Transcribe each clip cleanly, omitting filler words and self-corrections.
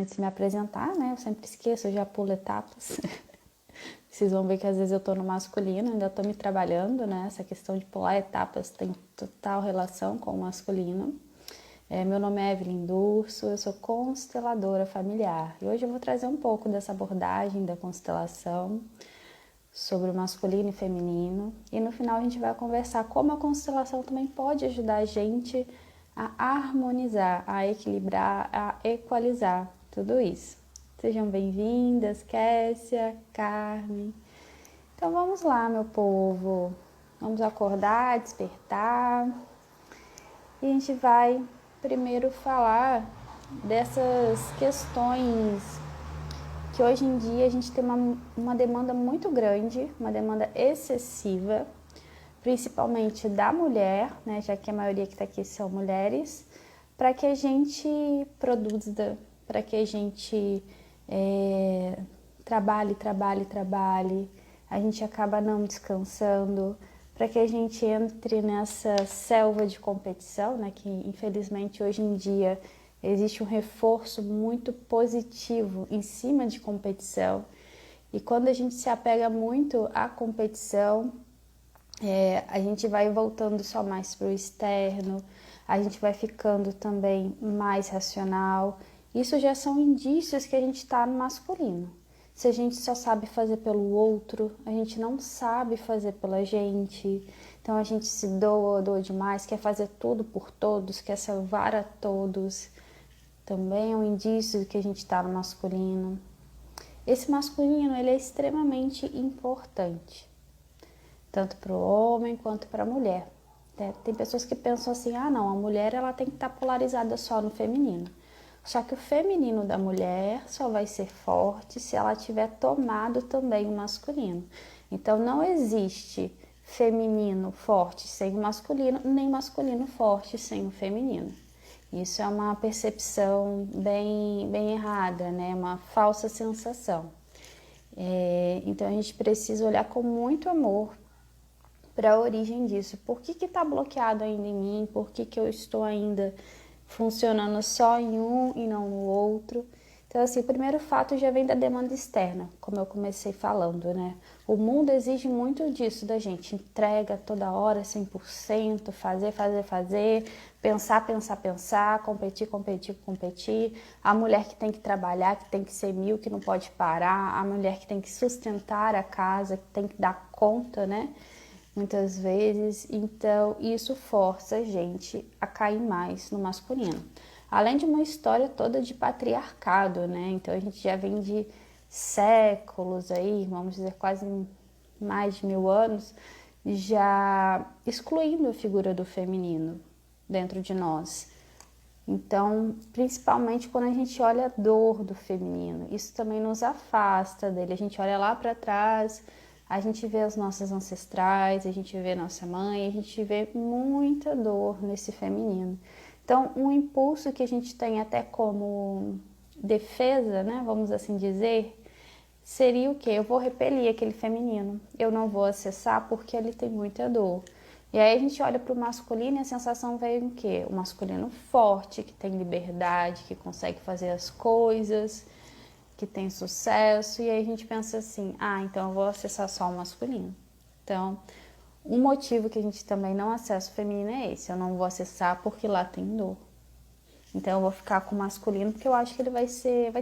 antes de me apresentar, né? Eu sempre esqueço, eu já pulo etapas. Vocês vão ver que às vezes eu tô no masculino, ainda tô me trabalhando, né? Essa questão de pular etapas tem total relação com o masculino. Meu nome é Evelyn Durso, eu sou consteladora familiar. E hoje eu vou trazer um pouco dessa abordagem da constelação sobre o masculino e feminino. E no final a gente vai conversar como a constelação também pode ajudar a gente a harmonizar, a equilibrar, a equalizar tudo isso. Sejam bem-vindas, Kessia, Carmen. Então vamos lá, meu povo. Vamos acordar, despertar. E a gente vai primeiro falar dessas questões que hoje em dia a gente tem uma demanda muito grande, uma demanda excessiva, principalmente da mulher, né, já que a maioria que está aqui são mulheres, para que a gente produza, para que a gente trabalhe, a gente acaba não descansando, para que a gente entre nessa selva de competição, né, que infelizmente hoje em dia existe um reforço muito positivo em cima de competição. E quando a gente se apega muito à competição, a gente vai voltando só mais para o externo, a gente vai ficando também mais racional. Isso já são indícios que a gente está no masculino. Se a gente só sabe fazer pelo outro, a gente não sabe fazer pela gente. Então a gente se doa demais, quer fazer tudo por todos, quer salvar a todos. Também é um indício de que a gente está no masculino. Esse masculino, ele é extremamente importante, tanto para o homem quanto para a mulher. Tem pessoas que pensam assim, não, a mulher ela tem que estar polarizada só no feminino. Só que o feminino da mulher só vai ser forte se ela tiver tomado também o masculino. Então não existe feminino forte sem o masculino, nem masculino forte sem o feminino. Isso é uma percepção bem errada, né? Uma falsa sensação. Então a gente precisa olhar com muito amor para a origem disso. Por que está bloqueado ainda em mim? Por que eu estou ainda funcionando só em um e não no outro? Então, assim, o primeiro fato já vem da demanda externa, como eu comecei falando, né? O mundo exige muito disso da gente, entrega toda hora, 100%, fazer, pensar, competir. A mulher que tem que trabalhar, que tem que ser mil, que não pode parar, a mulher que tem que sustentar a casa, que tem que dar conta, né? Muitas vezes, então isso força a gente a cair mais no masculino. Além de uma história toda de patriarcado, né? Então a gente já vem de séculos aí, vamos dizer quase mais de 1000 anos, já excluindo a figura do feminino dentro de nós. Então, principalmente quando a gente olha a dor do feminino, isso também nos afasta dele. A gente olha lá para trás, a gente vê as nossas ancestrais, a gente vê nossa mãe, a gente vê muita dor nesse feminino. Então, um impulso que a gente tem até como defesa, né, vamos assim dizer, seria o quê? Eu vou repelir aquele feminino, eu não vou acessar porque ele tem muita dor. E aí a gente olha para o masculino e a sensação veio em quê? O masculino forte, que tem liberdade, que consegue fazer as coisas, que tem sucesso. E aí a gente pensa assim, então eu vou acessar só o masculino. Então, um motivo que a gente também não acessa o feminino é esse. Eu não vou acessar porque lá tem dor. Então eu vou ficar com o masculino porque eu acho que ele vai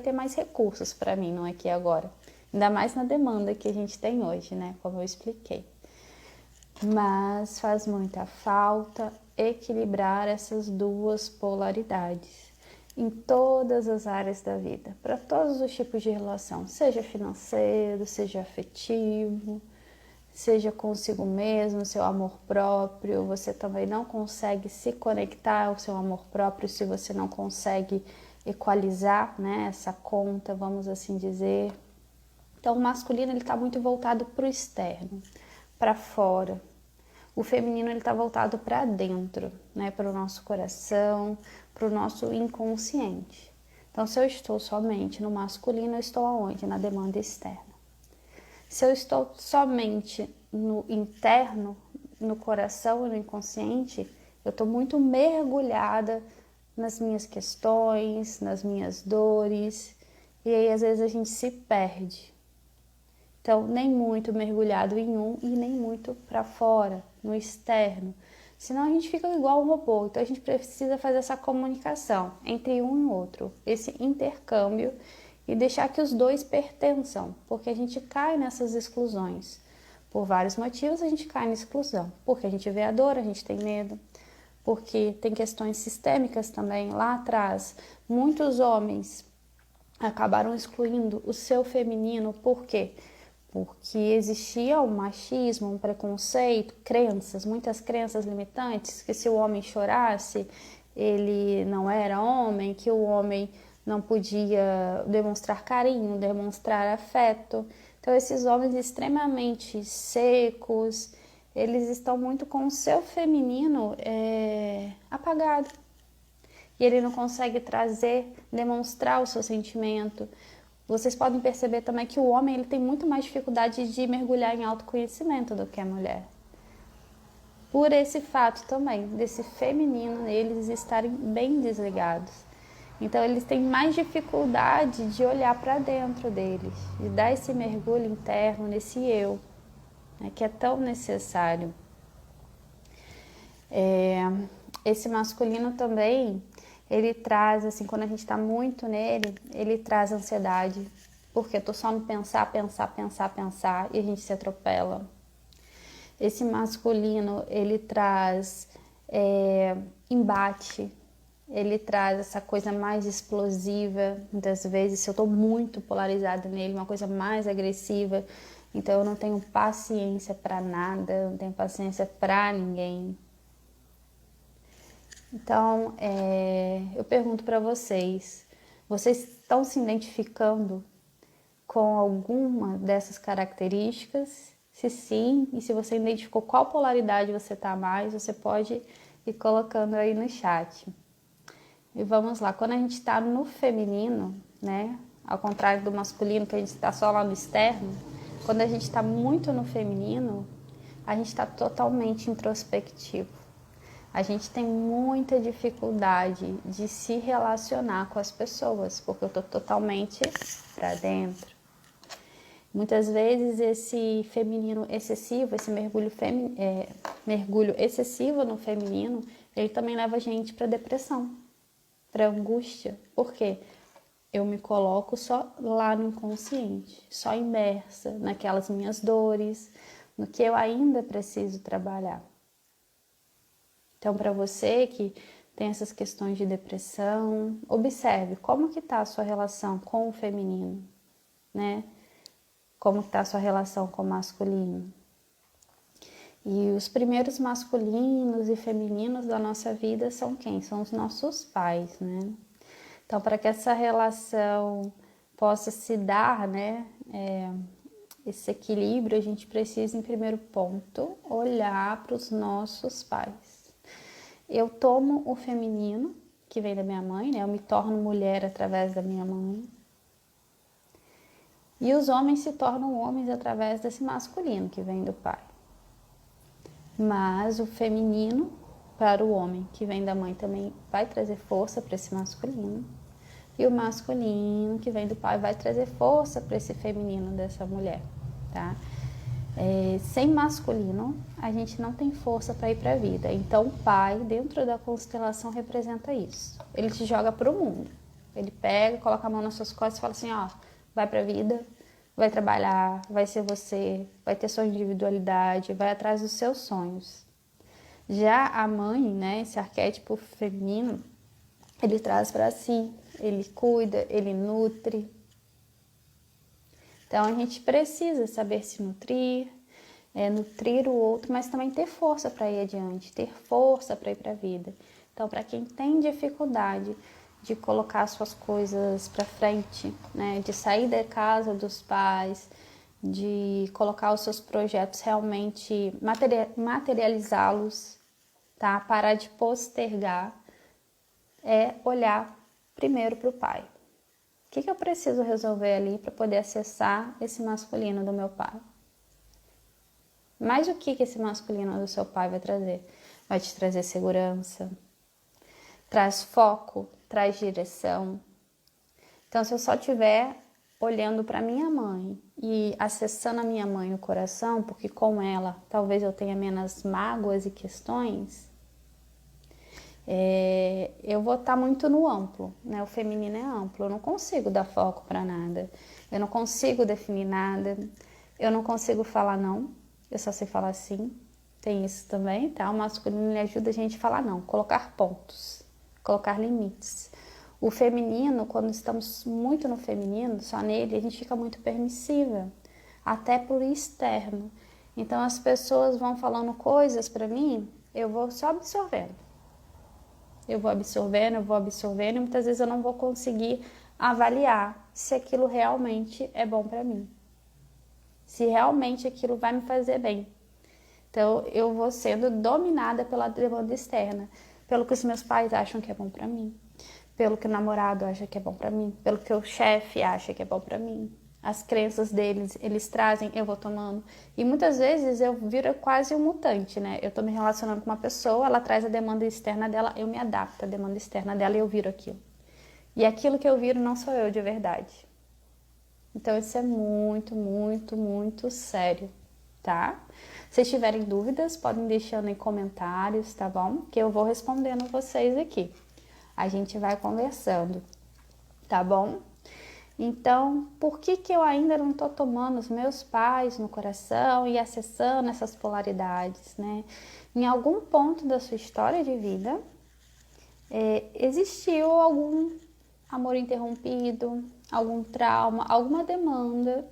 ter mais recursos para mim, não é que agora. Ainda mais na demanda que a gente tem hoje, né? Como eu expliquei. Mas faz muita falta equilibrar essas duas polaridades em todas as áreas da vida, para todos os tipos de relação, seja financeiro, seja afetivo, seja consigo mesmo, seu amor próprio. Você também não consegue se conectar ao seu amor próprio se você não consegue equalizar, né, essa conta, vamos assim dizer. Então o masculino ele está muito voltado para o externo, para fora. O feminino ele está voltado para dentro, né, para o nosso coração, para o nosso inconsciente. Então, se eu estou somente no masculino, eu estou aonde? Na demanda externa. Se eu estou somente no interno, no coração e no inconsciente, eu estou muito mergulhada nas minhas questões, nas minhas dores, e aí às vezes a gente se perde. Então, nem muito mergulhado em um e nem muito para fora, no externo. Senão a gente fica igual um robô. Então a gente precisa fazer essa comunicação entre um e outro, esse intercâmbio e deixar que os dois pertençam, porque a gente cai nessas exclusões. Por vários motivos a gente cai na exclusão. Porque a gente vê a dor, a gente tem medo. Porque tem questões sistêmicas também. Lá atrás, muitos homens acabaram excluindo o seu feminino. Por quê? Porque existia um machismo, um preconceito, crenças, muitas crenças limitantes, que se o homem chorasse, ele não era homem, que o homem não podia demonstrar carinho, demonstrar afeto. Então esses homens extremamente secos, eles estão muito com o seu feminino apagado. E ele não consegue trazer, demonstrar o seu sentimento. Vocês podem perceber também que o homem ele tem muito mais dificuldade de mergulhar em autoconhecimento do que a mulher. Por esse fato também, desse feminino neles estarem bem desligados. Então eles têm mais dificuldade de olhar para dentro deles, de dar esse mergulho interno nesse eu, né, que é tão necessário. Esse masculino também, ele traz, assim, quando a gente está muito nele, ele traz ansiedade, porque eu tô só no pensar e a gente se atropela. Esse masculino, ele traz embate, ele traz essa coisa mais explosiva, muitas vezes, se eu tô muito polarizada nele, uma coisa mais agressiva, então eu não tenho paciência para nada, eu não tenho paciência para ninguém. Então, eu pergunto para vocês estão se identificando com alguma dessas características? Se sim, e se você identificou qual polaridade você está mais, você pode ir colocando aí no chat. E vamos lá, quando a gente está no feminino, né, ao contrário do masculino, que a gente está só lá no externo, quando a gente está muito no feminino, a gente está totalmente introspectivo. A gente tem muita dificuldade de se relacionar com as pessoas, porque eu estou totalmente para dentro. Muitas vezes esse feminino excessivo, esse mergulho excessivo no feminino, ele também leva a gente para depressão, para angústia. Por quê? Eu me coloco só lá no inconsciente, só imersa naquelas minhas dores, no que eu ainda preciso trabalhar. Então, para você que tem essas questões de depressão, observe como que está a sua relação com o feminino, né? Como está a sua relação com o masculino. E os primeiros masculinos e femininos da nossa vida são quem? São os nossos pais, né? Então, para que essa relação possa se dar, né? Esse equilíbrio, a gente precisa, em primeiro ponto, olhar para os nossos pais. Eu tomo o feminino, que vem da minha mãe, né? Eu me torno mulher através da minha mãe. E os homens se tornam homens através desse masculino, que vem do pai. Mas o feminino, para o homem, que vem da mãe, também vai trazer força para esse masculino. E o masculino, que vem do pai, vai trazer força para esse feminino dessa mulher, tá? Sem masculino, a gente não tem força para ir para a vida. Então, o pai, dentro da constelação, representa isso. Ele te joga para o mundo. Ele pega, coloca a mão nas suas costas e fala assim, ó, vai para a vida, vai trabalhar, vai ser você, vai ter sua individualidade, vai atrás dos seus sonhos. Já a mãe, né, esse arquétipo feminino, ele traz para si, ele cuida, ele nutre. Então, a gente precisa saber se nutrir, nutrir o outro, mas também ter força para ir adiante, ter força para ir para a vida. Então, para quem tem dificuldade de colocar suas coisas para frente, né, de sair da casa dos pais, de colocar os seus projetos realmente, materializá-los, tá? Parar de postergar, olhar primeiro para o pai. O que eu preciso resolver ali para poder acessar esse masculino do meu pai? Mas o que esse masculino do seu pai vai trazer? Vai te trazer segurança, traz foco, traz direção. Então, se eu só estiver olhando para minha mãe e acessando a minha mãe no coração, porque com ela talvez eu tenha menos mágoas e questões, eu vou estar muito no amplo, né? O feminino é amplo, eu não consigo dar foco para nada, eu não consigo definir nada, eu não consigo falar não, eu só sei falar sim, tem isso também, tá? O masculino ele ajuda a gente a falar não, colocar pontos, colocar limites. O feminino, quando estamos muito no feminino, só nele, a gente fica muito permissiva, até pro externo. Então as pessoas vão falando coisas para mim, eu vou só absorvendo. Eu vou absorvendo e muitas vezes eu não vou conseguir avaliar se aquilo realmente é bom para mim. Se realmente aquilo vai me fazer bem. Então eu vou sendo dominada pela demanda externa, pelo que os meus pais acham que é bom para mim, pelo que o namorado acha que é bom para mim, pelo que o chefe acha que é bom para mim. As crenças deles, eles trazem, eu vou tomando. E muitas vezes eu viro quase um mutante, né? Eu tô me relacionando com uma pessoa, ela traz a demanda externa dela, eu me adapto à demanda externa dela e eu viro aquilo. E aquilo que eu viro não sou eu de verdade. Então isso é muito, muito, muito sério, tá? Se tiverem dúvidas, podem deixando em comentários, tá bom? Que eu vou respondendo vocês aqui. A gente vai conversando, tá bom? Então, por que eu ainda não tô tomando os meus pais no coração e acessando essas polaridades, né? Em algum ponto da sua história de vida, existiu algum amor interrompido, algum trauma, alguma demanda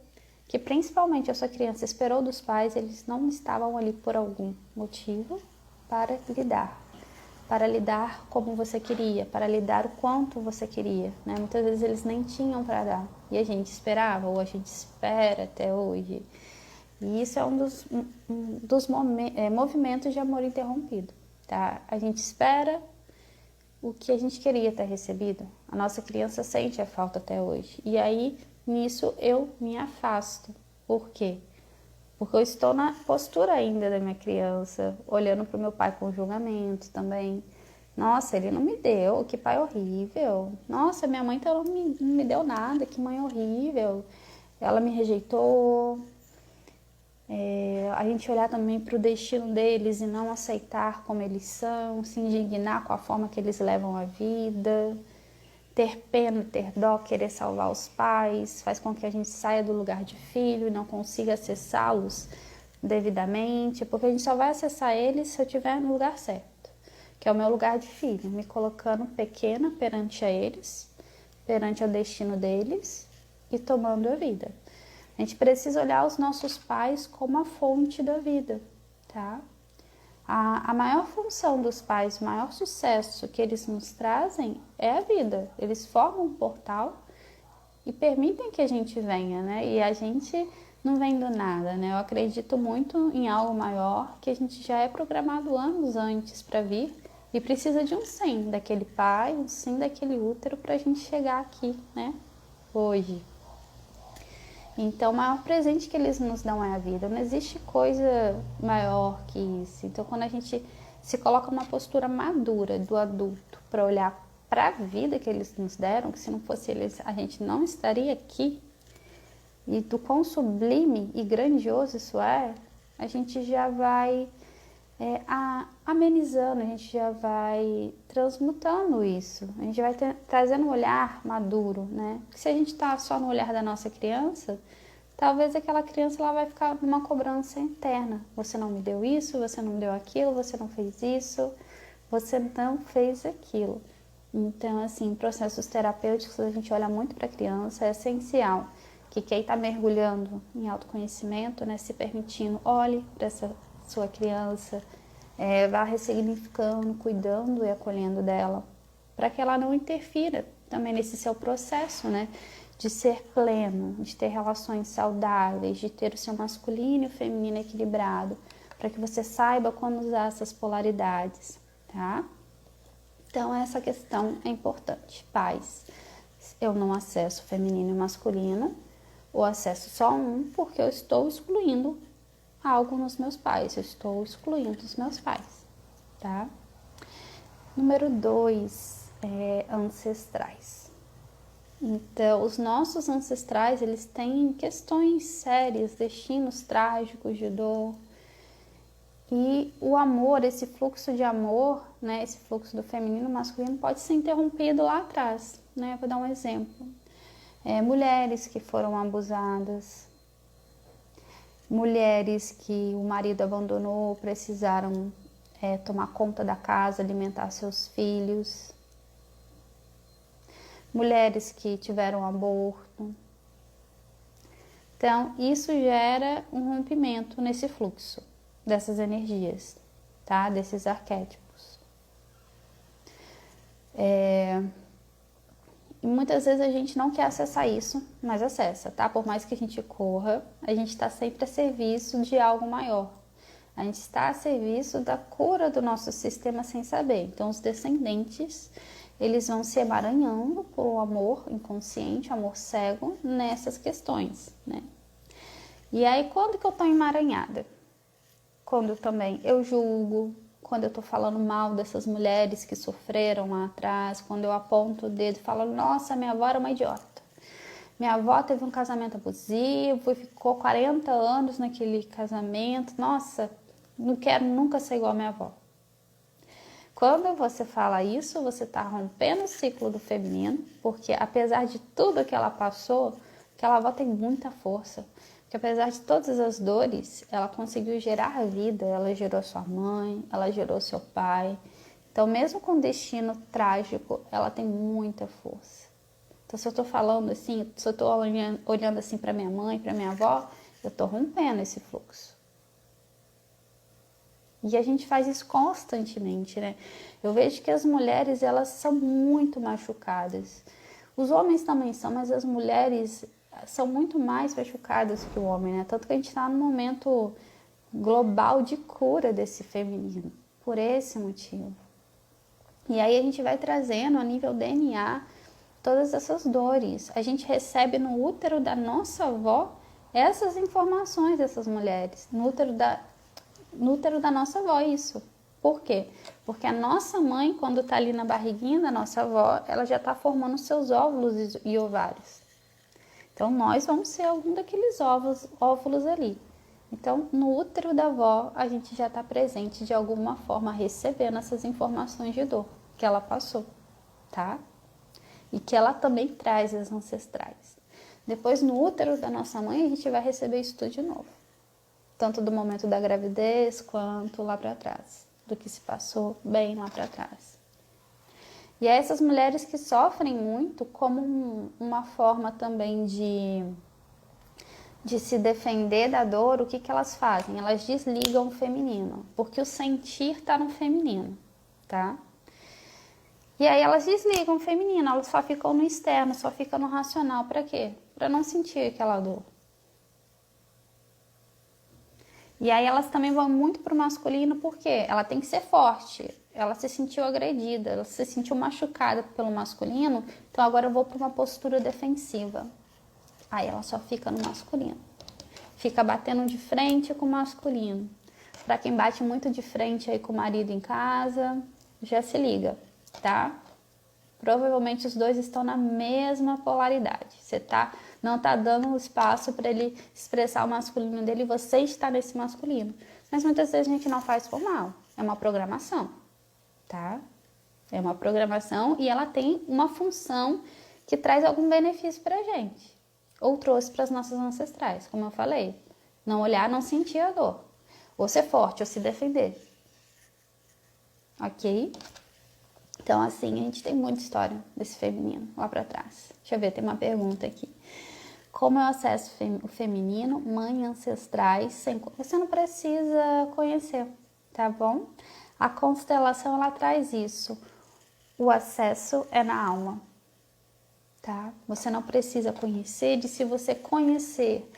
que principalmente a sua criança esperou dos pais, eles não estavam ali por algum motivo para lidar como você queria, para lidar o quanto você queria, né? Muitas vezes eles nem tinham para dar e a gente esperava ou a gente espera até hoje. E isso é um dos movimentos de amor interrompido, tá? A gente espera o que a gente queria ter recebido. A nossa criança sente a falta até hoje. E aí, nisso, eu me afasto. Por quê? Porque eu estou na postura ainda da minha criança, olhando para o meu pai com julgamento também. Nossa, ele não me deu, que pai horrível. Nossa, minha mãe então não me deu nada, que mãe horrível. Ela me rejeitou. A gente olhar também para o destino deles e não aceitar como eles são, se indignar com a forma que eles levam a vida, ter pena, ter dó, querer salvar os pais, faz com que a gente saia do lugar de filho e não consiga acessá-los devidamente, porque a gente só vai acessar eles se eu estiver no lugar certo, que é o meu lugar de filho, me colocando pequena perante a eles, perante o destino deles e tomando a vida. A gente precisa olhar os nossos pais como a fonte da vida, tá? A maior função dos pais, o maior sucesso que eles nos trazem é a vida. Eles formam um portal e permitem que a gente venha, né? E a gente não vem do nada, né? Eu acredito muito em algo maior que a gente já é programado anos antes para vir e precisa de um sim daquele pai, um sim daquele útero para a gente chegar aqui, né? Hoje. Então, o maior presente que eles nos dão é a vida. Não existe coisa maior que isso. Então, quando a gente se coloca numa postura madura do adulto para olhar para a vida que eles nos deram, que se não fosse eles, a gente não estaria aqui, e do quão sublime e grandioso isso é, a gente já vai amenizando, a gente já vai transmutando isso, a gente vai trazendo um olhar maduro, né? Porque se a gente está só no olhar da nossa criança, talvez aquela criança ela vai ficar numa cobrança interna. Você não me deu isso, você não me deu aquilo, você não fez isso, você não fez aquilo. Então, assim, processos terapêuticos, a gente olha muito para a criança, é essencial que quem está mergulhando em autoconhecimento, né, se permitindo, olhe para essa sua criança, vá ressignificando, cuidando e acolhendo dela, para que ela não interfira também nesse seu processo, né, de ser pleno, de ter relações saudáveis, de ter o seu masculino e o feminino equilibrado, para que você saiba como usar essas polaridades, tá? Então, essa questão é importante. Pais, eu não acesso feminino e masculino, ou acesso só um, porque eu estou excluindo algo nos meus pais, eu estou excluindo os meus pais, tá? Número 2 é ancestrais. Então, os nossos ancestrais, eles têm questões sérias, destinos trágicos de dor. E o amor, esse fluxo de amor, né, esse fluxo do feminino e masculino pode ser interrompido lá atrás, né? Vou dar um exemplo. Mulheres que foram abusadas, mulheres que o marido abandonou, precisaram tomar conta da casa, alimentar seus filhos, mulheres que tiveram aborto. Então, isso gera um rompimento nesse fluxo dessas energias, tá? Desses arquétipos. E muitas vezes a gente não quer acessar isso, mas acessa, tá? Por mais que a gente corra, a gente está sempre a serviço de algo maior. A gente está a serviço da cura do nosso sistema sem saber. Então, os descendentes, eles vão se emaranhando por um amor inconsciente, amor cego, nessas questões, né? E aí, quando que eu tô emaranhada? Quando também eu julgo, quando eu tô falando mal dessas mulheres que sofreram lá atrás, quando eu aponto o dedo e falo, nossa, minha avó era uma idiota. Minha avó teve um casamento abusivo e ficou 40 anos naquele casamento. Nossa, não quero nunca ser igual a minha avó. Quando você fala isso, você está rompendo o ciclo do feminino, porque apesar de tudo que ela passou, aquela avó tem muita força. Porque apesar de todas as dores, ela conseguiu gerar a vida, ela gerou sua mãe, ela gerou seu pai. Então, mesmo com um destino trágico, ela tem muita força. Então, se eu estou falando assim, se eu estou olhando assim para minha mãe, para minha avó, eu estou rompendo esse fluxo. E a gente faz isso constantemente, né? Eu vejo que as mulheres, elas são muito machucadas. Os homens também são, mas as mulheres são muito mais machucadas que o homem, né? Tanto que a gente está num momento global de cura desse feminino, por esse motivo. E aí a gente vai trazendo a nível DNA todas essas dores. A gente recebe no útero da nossa avó essas informações dessas mulheres, no útero da nossa avó, isso. Por quê? Porque a nossa mãe, quando está ali na barriguinha da nossa avó, ela já está formando seus óvulos e ovários. Então, nós vamos ser algum daqueles óvulos ali. Então, no útero da avó, a gente já está presente de alguma forma, recebendo essas informações de dor que ela passou, tá? E que ela também traz as ancestrais. Depois, no útero da nossa mãe, a gente vai receber isso tudo de novo. Tanto do momento da gravidez, quanto lá para trás. Do que se passou bem lá para trás. E é essas mulheres que sofrem muito como uma forma também de se defender da dor, o que elas fazem? Elas desligam o feminino, porque o sentir está no feminino, tá? E aí elas desligam o feminino, elas só ficam no externo, só ficam no racional. Para quê? Para não sentir aquela dor. E aí elas também vão muito pro masculino, porque ela tem que ser forte. Ela se sentiu agredida, ela se sentiu machucada pelo masculino, então agora eu vou para uma postura defensiva. Aí ela só fica no masculino. Fica batendo de frente com o masculino. Para quem bate muito de frente aí com o marido em casa, já se liga, tá? Provavelmente os dois estão na mesma polaridade. Você não tá dando espaço para ele expressar o masculino dele e você está nesse masculino. Mas muitas vezes a gente não faz por mal. É uma programação, tá? É uma programação e ela tem uma função que traz algum benefício pra gente. Ou trouxe para as nossas ancestrais, como eu falei. Não olhar, não sentir a dor. Ou ser forte, ou se defender. Ok? Então, assim, a gente tem muita história desse feminino lá pra trás. Deixa eu ver, tem uma pergunta aqui. Como eu acesso o feminino, mãe ancestrais, você não precisa conhecer, tá bom? A constelação, ela traz isso. O acesso é na alma, tá? Você não precisa conhecer, e se você conhecer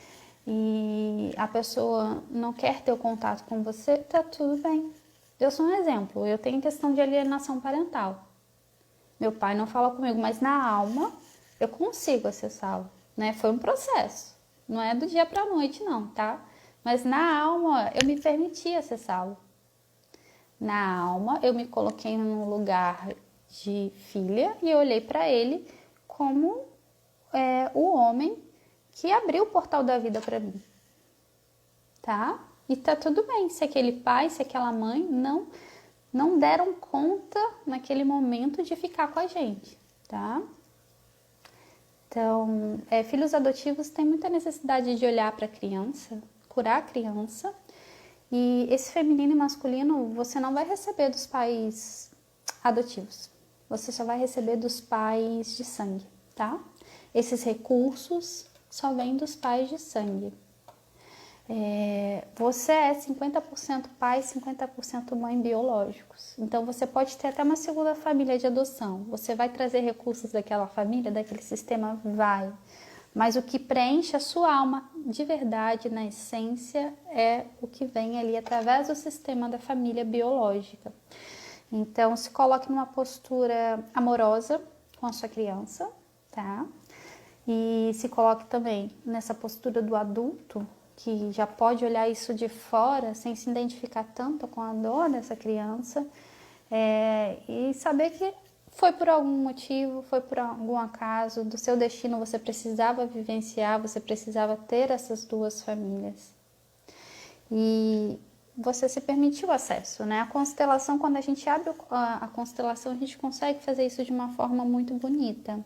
e a pessoa não quer ter o contato com você, tá tudo bem. Eu sou um exemplo, eu tenho questão de alienação parental. Meu pai não fala comigo, mas na alma eu consigo acessá-lo, né? Foi um processo, não é do dia para a noite não, tá? Mas na alma eu me permiti acessá-lo. Na alma, eu me coloquei no lugar de filha e eu olhei para ele como o homem que abriu o portal da vida para mim, tá? E tá tudo bem se aquele pai, se aquela mãe não deram conta naquele momento de ficar com a gente, tá? Então, filhos adotivos têm muita necessidade de olhar para a criança, curar a criança. E esse feminino e masculino você não vai receber dos pais adotivos. Você só vai receber dos pais de sangue, tá? Esses recursos só vêm dos pais de sangue. Você é 50% pai, 50% mãe biológicos. Então você pode ter até uma segunda família de adoção. Você vai trazer recursos daquela família, daquele sistema? Vai. Mas o que preenche a sua alma de verdade, na essência, é o que vem ali através do sistema da família biológica. Então, se coloque numa postura amorosa com a sua criança, tá? E se coloque também nessa postura do adulto, que já pode olhar isso de fora, sem se identificar tanto com a dor dessa criança, e saber que foi por algum motivo, foi por algum acaso, do seu destino você precisava vivenciar, você precisava ter essas duas famílias. E você se permitiu acesso, né? A constelação, quando a gente abre a constelação, a gente consegue fazer isso de uma forma muito bonita.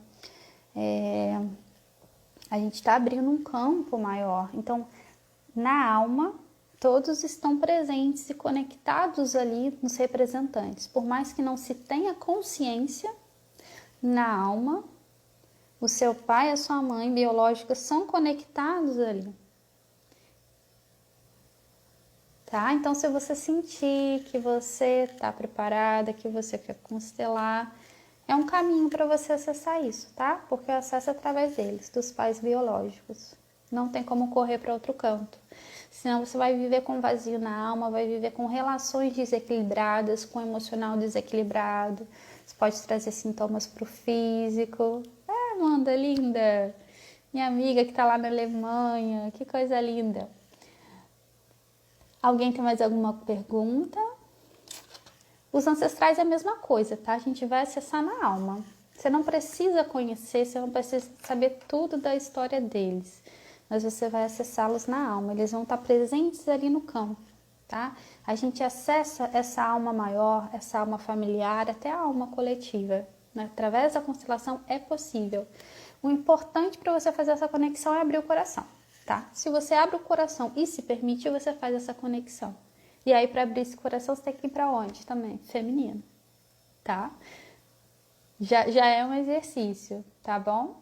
A gente está abrindo um campo maior. Então, na alma, todos estão presentes e conectados ali nos representantes. Por mais que não se tenha consciência, na alma, o seu pai e a sua mãe biológica são conectados ali. Tá? Então, se você sentir que você está preparada, que você quer constelar, é um caminho para você acessar isso, tá? Porque o acesso é através deles, dos pais biológicos. Não tem como correr para outro canto. Senão você vai viver com vazio na alma, vai viver com relações desequilibradas, com emocional desequilibrado. Isso pode trazer sintomas para o físico. Amanda, linda! Minha amiga que está lá na Alemanha, que coisa linda! Alguém tem mais alguma pergunta? Os ancestrais é a mesma coisa, tá? A gente vai acessar na alma. Você não precisa conhecer, você não precisa saber tudo da história deles. Mas você vai acessá-los na alma, eles vão estar presentes ali no campo, tá? A gente acessa essa alma maior, essa alma familiar, até a alma coletiva, né? Através da constelação é possível. O importante para você fazer essa conexão é abrir o coração, tá? Se você abre o coração e se permite, você faz essa conexão. E aí, para abrir esse coração, você tem que ir para onde também? Feminino, tá? Já é um exercício, tá bom?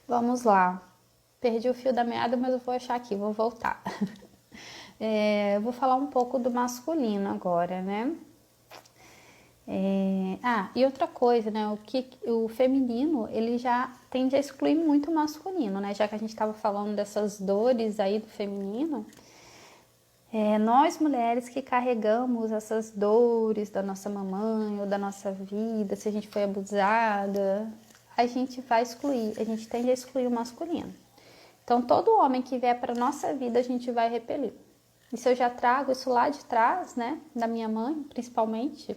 Vamos lá. Perdi o fio da meada, mas eu vou achar aqui, vou voltar. Vou falar um pouco do masculino agora, né? E outra coisa, né? O feminino, ele já tende a excluir muito o masculino, né? Já que a gente estava falando dessas dores aí do feminino, nós mulheres que carregamos essas dores da nossa mamãe ou da nossa vida, se a gente foi abusada, a gente vai excluir, a gente tende a excluir o masculino. Então, todo homem que vier para nossa vida, a gente vai repelir. E se eu já trago isso lá de trás, né, da minha mãe, principalmente,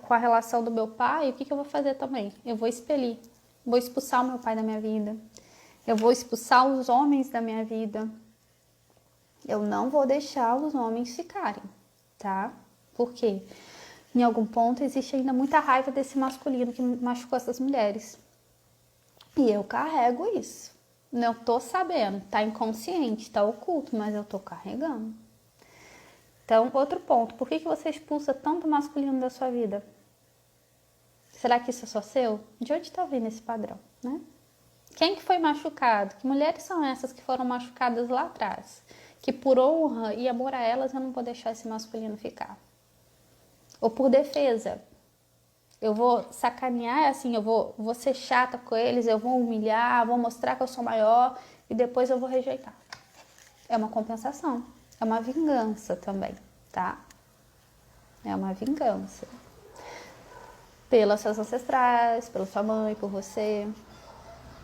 com a relação do meu pai, o que eu vou fazer também? Eu vou expelir, vou expulsar o meu pai da minha vida, eu vou expulsar os homens da minha vida, eu não vou deixar os homens ficarem, tá? Por quê? Em algum ponto existe ainda muita raiva desse masculino que machucou essas mulheres. E eu carrego isso. Não tô sabendo, tá inconsciente, tá oculto, mas eu tô carregando. Então, outro ponto, por que você expulsa tanto masculino da sua vida? Será que isso é só seu? De onde tá vindo esse padrão, né? Quem que foi machucado? Que mulheres são essas que foram machucadas lá atrás? Que por honra e amor a elas eu não vou deixar esse masculino ficar. Ou por defesa. Eu vou sacanear, assim, eu vou ser chata com eles, eu vou humilhar, vou mostrar que eu sou maior e depois eu vou rejeitar. É uma compensação, é uma vingança também, tá? É uma vingança. Pelas suas ancestrais, pela sua mãe, por você.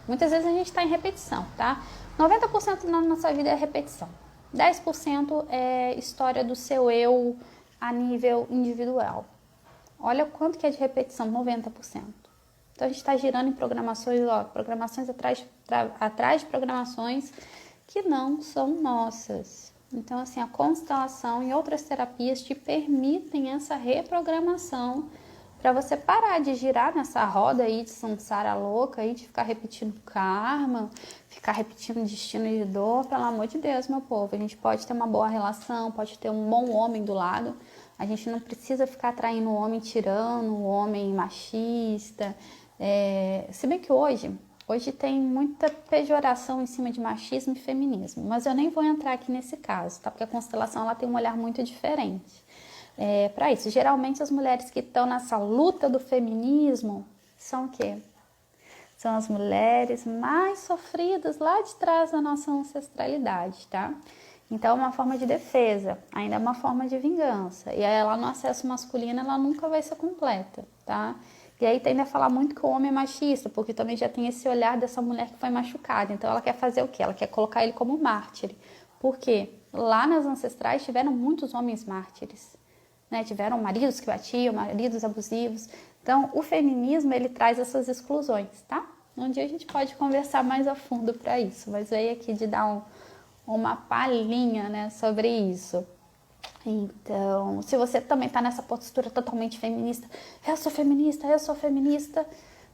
Muitas vezes a gente está em repetição, tá? 90% da nossa vida é repetição. 10% é história do seu eu a nível individual. Olha quanto que é de repetição, 90%. Então a gente está girando em programações, programações atrás de programações que não são nossas. Então assim, a constelação e outras terapias te permitem essa reprogramação para você parar de girar nessa roda aí de samsara louca aí, de ficar repetindo karma, ficar repetindo destino de dor. Pelo amor de Deus, meu povo, a gente pode ter uma boa relação, pode ter um bom homem do lado, a gente não precisa ficar atraindo o homem tirano, o homem machista. Se bem que hoje tem muita pejoração em cima de machismo e feminismo, mas eu nem vou entrar aqui nesse caso, tá? Porque a constelação ela tem um olhar muito diferente. Para isso, geralmente as mulheres que estão nessa luta do feminismo são o quê? São as mulheres mais sofridas lá de trás da nossa ancestralidade, tá? Então é uma forma de defesa, ainda é uma forma de vingança. E aí ela no acesso masculino ela nunca vai ser completa, tá? E aí tende a falar muito que o homem é machista, porque também já tem esse olhar dessa mulher que foi machucada. Então ela quer fazer o quê? Ela quer colocar ele como mártir. Por quê? Lá nas ancestrais tiveram muitos homens mártires, né? Tiveram maridos que batiam, maridos abusivos. Então o feminismo ele traz essas exclusões, tá? Um dia a gente pode conversar mais a fundo para isso, mas veio aqui de dar uma palhinha, né, sobre isso. Então, se você também está nessa postura totalmente feminista, eu sou feminista,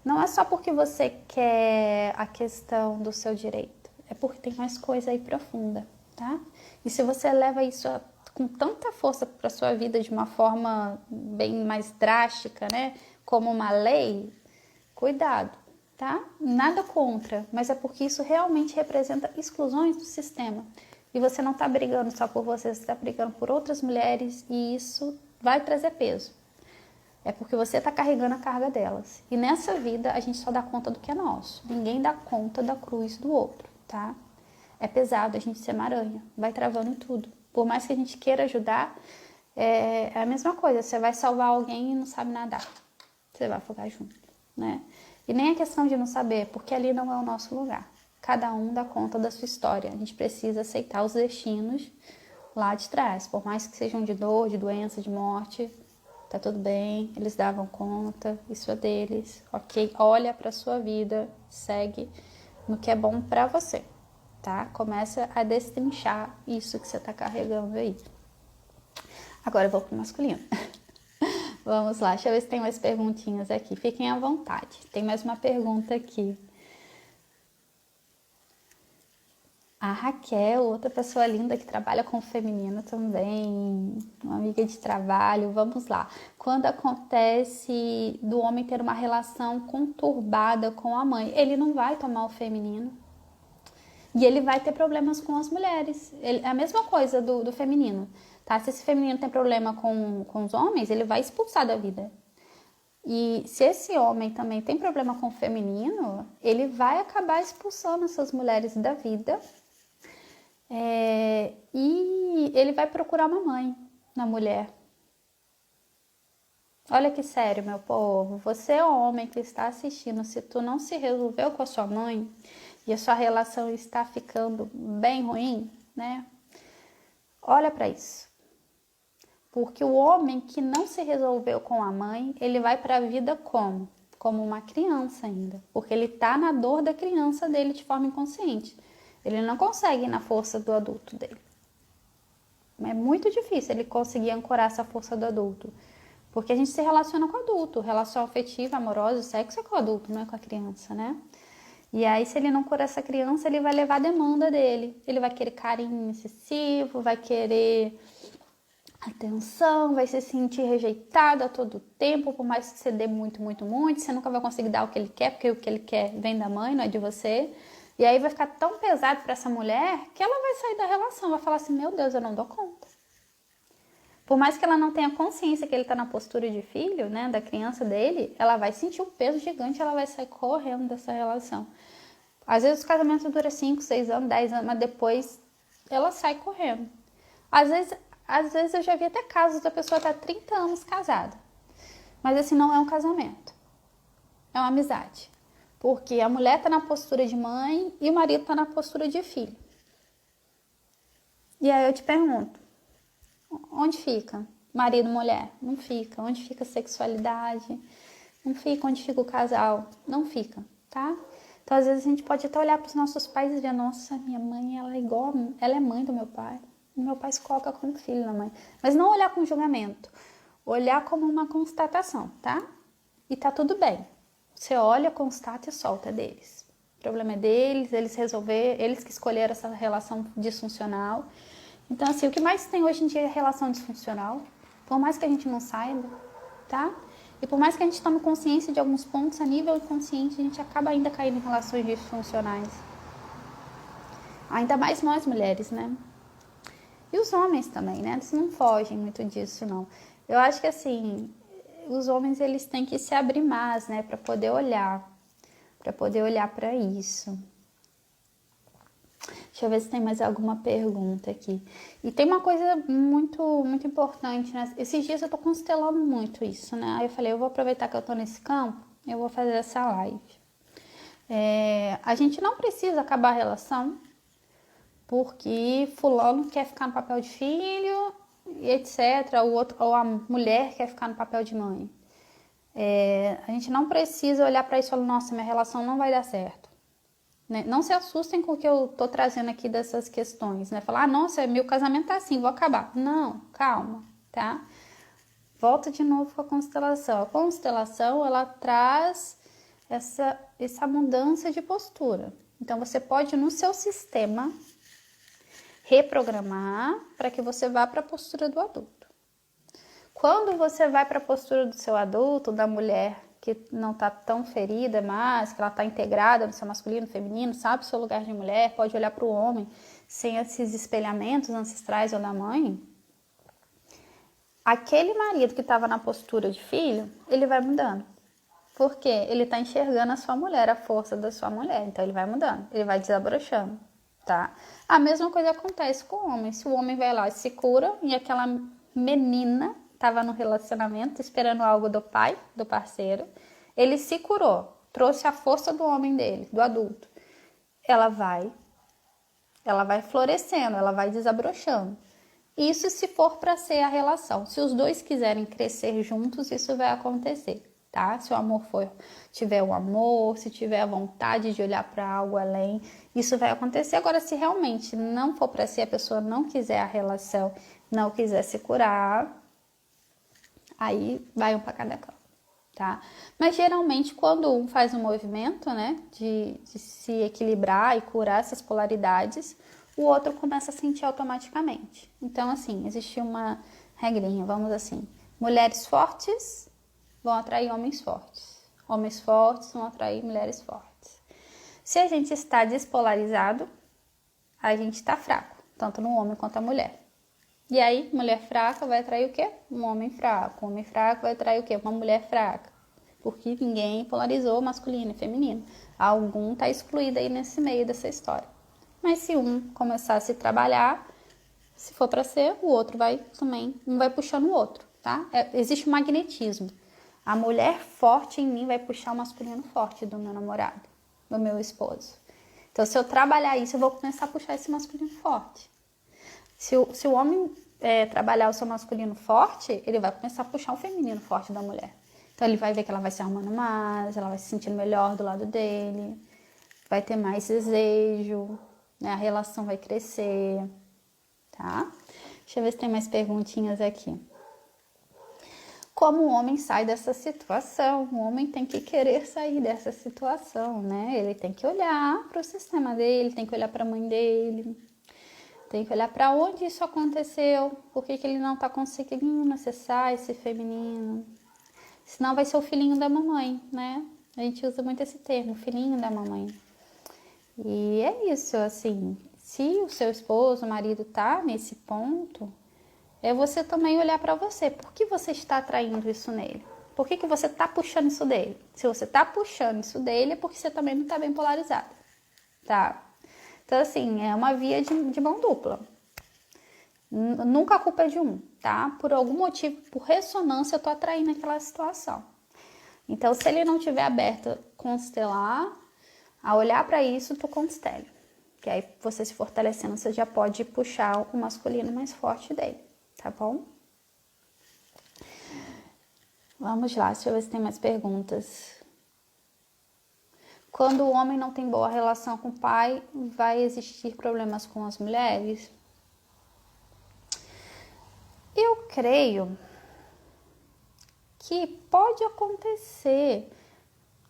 não é só porque você quer a questão do seu direito, é porque tem mais coisa aí profunda, tá? E se você leva isso com tanta força para sua vida de uma forma bem mais drástica, né, como uma lei, cuidado, tá? Nada contra, mas é porque isso realmente representa exclusões do sistema. E você não está brigando só por você está brigando por outras mulheres e isso vai trazer peso. É porque você está carregando a carga delas. E nessa vida a gente só dá conta do que é nosso. Ninguém dá conta da cruz do outro, tá? É pesado a gente ser uma aranha, vai travando em tudo. Por mais que a gente queira ajudar, é a mesma coisa. Você vai salvar alguém e não sabe nadar. Você vai afogar junto, né? E nem é questão de não saber, porque ali não é o nosso lugar. Cada um dá conta da sua história. A gente precisa aceitar os destinos lá de trás. Por mais que sejam de dor, de doença, de morte, tá tudo bem. Eles davam conta, isso é deles, ok? Olha pra sua vida, segue no que é bom pra você, tá? Começa a destrinchar isso que você tá carregando aí. Agora eu vou pro masculino. Vamos lá, deixa eu ver se tem mais perguntinhas aqui. Fiquem à vontade. Tem mais uma pergunta aqui. A Raquel, outra pessoa linda que trabalha com o feminino também, uma amiga de trabalho, vamos lá. Quando acontece do homem ter uma relação conturbada com a mãe, ele não vai tomar o feminino e ele vai ter problemas com as mulheres. É a mesma coisa do feminino, tá? Se esse feminino tem problema com os homens, ele vai expulsar da vida. E se esse homem também tem problema com o feminino, ele vai acabar expulsando essas mulheres da vida. E ele vai procurar uma mãe na mulher. Olha que sério, meu povo. Você, homem que está assistindo, se tu não se resolveu com a sua mãe e a sua relação está ficando bem ruim, né? Olha para isso. Porque o homem que não se resolveu com a mãe, ele vai para a vida como? Como uma criança ainda. Porque ele tá na dor da criança dele de forma inconsciente. Ele não consegue ir na força do adulto dele. É muito difícil ele conseguir ancorar essa força do adulto. Porque a gente se relaciona com o adulto. Relação afetiva, amorosa, sexo é com o adulto, não é com a criança, né? E aí, se ele não curar essa criança, ele vai levar a demanda dele. Ele vai querer carinho excessivo, vai querer atenção, vai se sentir rejeitado a todo tempo, por mais que você dê muito, você nunca vai conseguir dar o que ele quer, porque o que ele quer vem da mãe, não é de você. E aí vai ficar tão pesado para essa mulher que ela vai sair da relação, vai falar assim, meu Deus, eu não dou conta. Por mais que ela não tenha consciência que ele está na postura de filho, né, da criança dele, ela vai sentir um peso gigante, ela vai sair correndo dessa relação. Às vezes o casamento dura 5, 6 anos, 10 anos, mas depois ela sai correndo. Às vezes eu já vi até casos da pessoa estar 30 anos casada. Mas assim, não é um casamento. É uma amizade. Porque a mulher está na postura de mãe e o marido está na postura de filho. E aí eu te pergunto, onde fica? marido, mulher? Não fica. Onde fica a sexualidade? Não fica. Onde fica o casal? Não fica, tá? Então, às vezes, a gente pode até olhar para os nossos pais e dizer, nossa, minha mãe, ela é igual, ela é mãe do meu pai. O meu pai se coloca como filho da mãe. Mas não olhar com julgamento. Olhar como uma constatação, tá? E tá tudo bem. Você olha, constata e solta deles. O problema é deles, eles que escolheram essa relação disfuncional. Então, assim, o que mais tem hoje em dia é relação disfuncional. Por mais que a gente não saiba, tá? E por mais que a gente tome consciência de alguns pontos, a nível inconsciente, a gente acaba ainda caindo em relações disfuncionais. Ainda mais nós mulheres, né? E os homens também, né? Eles não fogem muito disso, não. Eu acho que, assim, os homens, eles têm que se abrir mais, né? Para poder olhar para isso. Deixa eu ver se tem mais alguma pergunta aqui. E tem uma coisa muito importante, né? Esses dias eu tô constelando muito isso, né? Aí eu falei, eu vou aproveitar que eu tô nesse campo, eu vou fazer essa live. A gente não precisa acabar a relação porque fulano quer ficar no papel de filho, e etc. Ou a mulher quer ficar no papel de mãe. A gente não precisa olhar para isso e falar, nossa, minha relação não vai dar certo. Né? Não se assustem com o que eu tô trazendo aqui dessas questões, né? Falar, nossa, meu casamento tá assim, vou acabar. Não, calma, tá? Volta de novo com a constelação. A constelação, ela traz essa mudança de postura. Então, você pode, no seu sistema, reprogramar para que você vá para a postura do adulto. Quando você vai para a postura do seu adulto, da mulher que não está tão ferida mais, que ela está integrada no seu masculino, feminino, sabe o seu lugar de mulher, pode olhar para o homem sem esses espelhamentos ancestrais ou da mãe, aquele marido que estava na postura de filho, ele vai mudando. Porque ele está enxergando a sua mulher, a força da sua mulher, então ele vai mudando, ele vai desabrochando, tá? A mesma coisa acontece com o homem, se o homem vai lá e se cura e aquela menina estava no relacionamento esperando algo do pai, do parceiro, ele se curou, trouxe a força do homem dele, do adulto. Ela vai florescendo, ela vai desabrochando. Isso se for para ser a relação. Se os dois quiserem crescer juntos, isso vai acontecer, tá? Se o amor tiver o amor, se tiver a vontade de olhar para algo além, isso vai acontecer. Agora, se realmente não for para ser, a pessoa não quiser a relação, não quiser se curar, aí vai um para cada canto, tá? Mas geralmente quando um faz um movimento, né, de se equilibrar e curar essas polaridades, o outro começa a sentir automaticamente. Então, assim, existe uma regrinha, vamos assim, mulheres fortes vão atrair homens fortes vão atrair mulheres fortes. Se a gente está despolarizado, a gente está fraco, tanto no homem quanto na mulher. E aí, mulher fraca vai atrair o quê? Um homem fraco. Um homem fraco vai atrair o quê? Uma mulher fraca. Porque ninguém polarizou masculino e feminino. Algum está excluído aí nesse meio dessa história. Mas se um começar a se trabalhar, se for para ser, o outro vai também, um vai puxando o outro, tá? Existe um magnetismo. A mulher forte em mim vai puxar o masculino forte do meu namorado, do meu esposo. Então, se eu trabalhar isso, eu vou começar a puxar esse masculino forte. Se o homem trabalhar o seu masculino forte, ele vai começar a puxar o feminino forte da mulher. Então, ele vai ver que ela vai se arrumando mais, ela vai se sentindo melhor do lado dele, vai ter mais desejo, né? A relação vai crescer, tá? Deixa eu ver se tem mais perguntinhas aqui. Como o homem sai dessa situação? O homem tem que querer sair dessa situação, né? Ele tem que olhar para o sistema dele, tem que olhar para a mãe dele, tem que olhar para onde isso aconteceu, por que ele não está conseguindo acessar esse feminino. Senão vai ser o filhinho da mamãe, né? A gente usa muito esse termo, filhinho da mamãe. E é isso, assim, se o seu esposo, o marido tá nesse ponto, é você também olhar para você. Por que você está atraindo isso nele? Por que você está puxando isso dele? Se você está puxando isso dele, é porque você também não está bem polarizado, tá? Então, assim, é uma via de mão dupla. Nunca a culpa é de um, tá? Por algum motivo, por ressonância, eu tô atraindo aquela situação. Então, se ele não tiver aberto a constelar, a olhar para isso, tu constele. Que aí, você se fortalecendo, você já pode puxar o masculino mais forte dele, tá bom? Vamos lá, deixa eu ver se tem mais perguntas. Quando o homem não tem boa relação com o pai, vai existir problemas com as mulheres? Eu creio que pode acontecer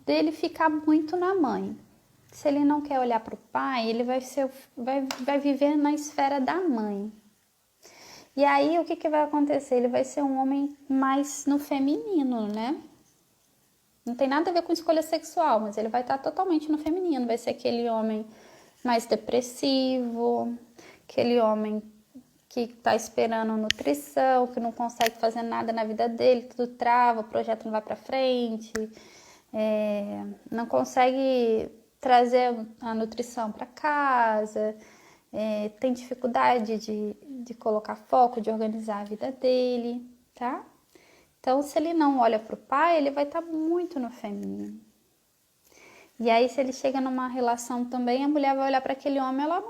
dele ficar muito na mãe. Se ele não quer olhar para o pai, ele vai viver na esfera da mãe. E aí, o que vai acontecer? Ele vai ser um homem mais no feminino, né? Não tem nada a ver com escolha sexual, mas ele vai estar totalmente no feminino. Vai ser aquele homem mais depressivo, aquele homem que está esperando nutrição, que não consegue fazer nada na vida dele, tudo trava, o projeto não vai para frente, não consegue trazer a nutrição para casa, tem dificuldade de colocar foco, de organizar a vida dele, tá? Então, se ele não olha para o pai, ele vai estar muito no feminino. E aí, se ele chega numa relação também, a mulher vai olhar para aquele homem, ela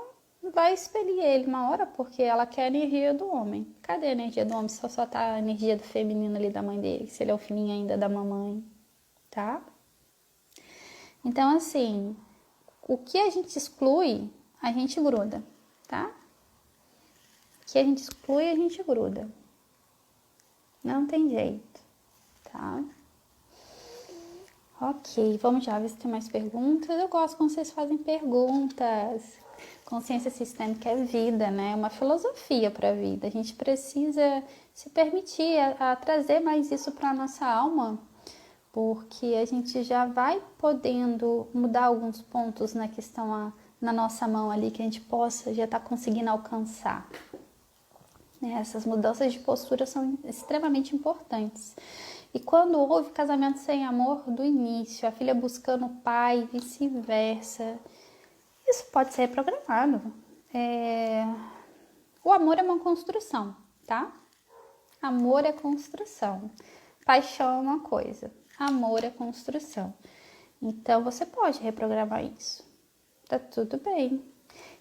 não vai expelir ele uma hora, porque ela quer a energia do homem. Cadê a energia do homem? Só tá a energia do feminino ali da mãe dele, se ele é o filhinho ainda da mamãe, tá? Então, assim, o que a gente exclui, a gente gruda, tá? O que a gente exclui, a gente gruda. Não tem jeito, tá? Ok, vamos já ver se tem mais perguntas. Eu gosto quando vocês fazem perguntas. Consciência sistêmica é vida, né? É uma filosofia para a vida. A gente precisa se permitir a trazer mais isso para a nossa alma, porque a gente já vai podendo mudar alguns pontos na questão na nossa mão ali, que a gente possa já estar conseguindo alcançar. Essas mudanças de postura são extremamente importantes. E quando houve casamento sem amor do início, a filha buscando o pai, vice-versa, isso pode ser programado. O amor é uma construção, tá? Amor é construção. Paixão é uma coisa. Amor é construção. Então, você pode reprogramar isso. Tá tudo bem.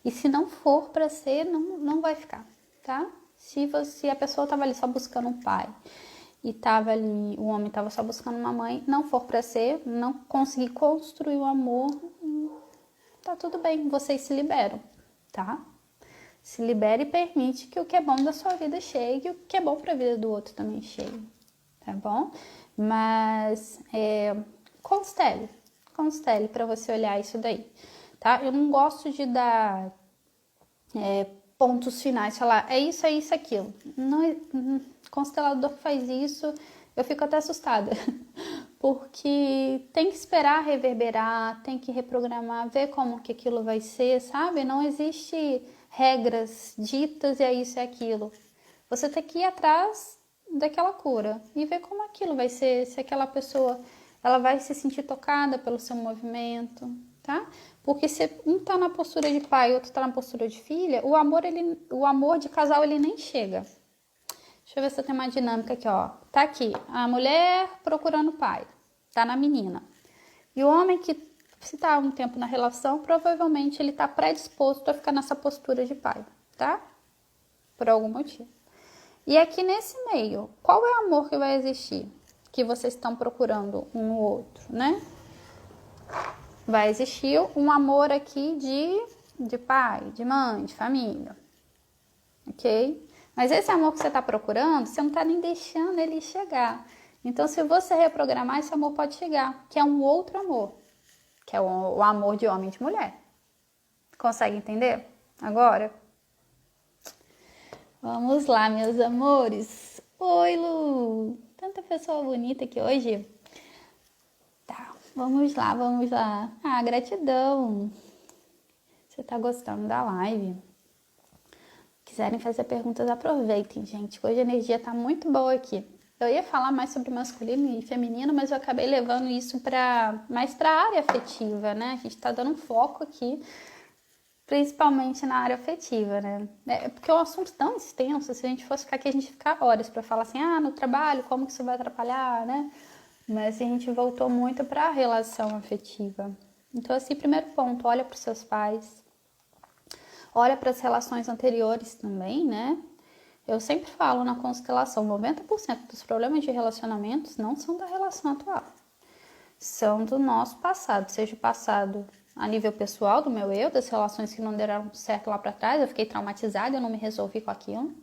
E se não for para ser, não vai ficar, tá? Se a pessoa tava ali só buscando um pai e tava ali, o homem tava só buscando uma mãe, não for para ser, não conseguir construir o amor, tá tudo bem, vocês se liberam, tá? Se libera e permite que o que é bom da sua vida chegue e o que é bom para a vida do outro também chegue, tá bom? Mas constele para você olhar isso daí, tá? Eu não gosto de dar pontos finais, falar é isso, aquilo. Não, constelador que faz isso, eu fico até assustada, porque tem que esperar reverberar, tem que reprogramar, ver como que aquilo vai ser, sabe? Não existe regras ditas e é isso e aquilo. Você tem que ir atrás daquela cura e ver como aquilo vai ser, se aquela pessoa ela vai se sentir tocada pelo seu movimento, tá? Porque se um tá na postura de pai e outro tá na postura de filha, o amor de casal ele nem chega. Deixa eu ver se eu tenho uma dinâmica aqui, ó. Tá aqui, a mulher procurando o pai, tá na menina. E o homem que se tá um tempo na relação, provavelmente ele tá predisposto a ficar nessa postura de pai, tá? Por algum motivo. E aqui nesse meio, qual é o amor que vai existir? Que vocês estão procurando um no outro, né? Vai existir um amor aqui de pai, de mãe, de família, ok? Mas esse amor que você está procurando, você não está nem deixando ele chegar. Então, se você reprogramar, esse amor pode chegar, que é um outro amor, que é o amor de homem e de mulher. Consegue entender? Agora? Vamos lá, meus amores. Oi, Lu! Tanta pessoa bonita aqui hoje. Tá, vamos lá, vamos lá. Ah, gratidão. Você tá gostando da live? Quiserem fazer perguntas, aproveitem, gente. Hoje a energia tá muito boa aqui. Eu ia falar mais sobre masculino e feminino, mas eu acabei levando isso mais para a área afetiva, né? A gente tá dando um foco aqui, principalmente na área afetiva, né? Porque é um assunto tão extenso, se a gente fosse ficar aqui, a gente ficar horas para falar assim, no trabalho, como que isso vai atrapalhar, né? Mas a gente voltou muito para a relação afetiva. Então, assim, primeiro ponto, olha para os seus pais, olha para as relações anteriores também, né? Eu sempre falo na constelação, 90% dos problemas de relacionamentos não são da relação atual. São do nosso passado, seja o passado a nível pessoal, do meu eu, das relações que não deram certo lá para trás, eu fiquei traumatizada, eu não me resolvi com aquilo.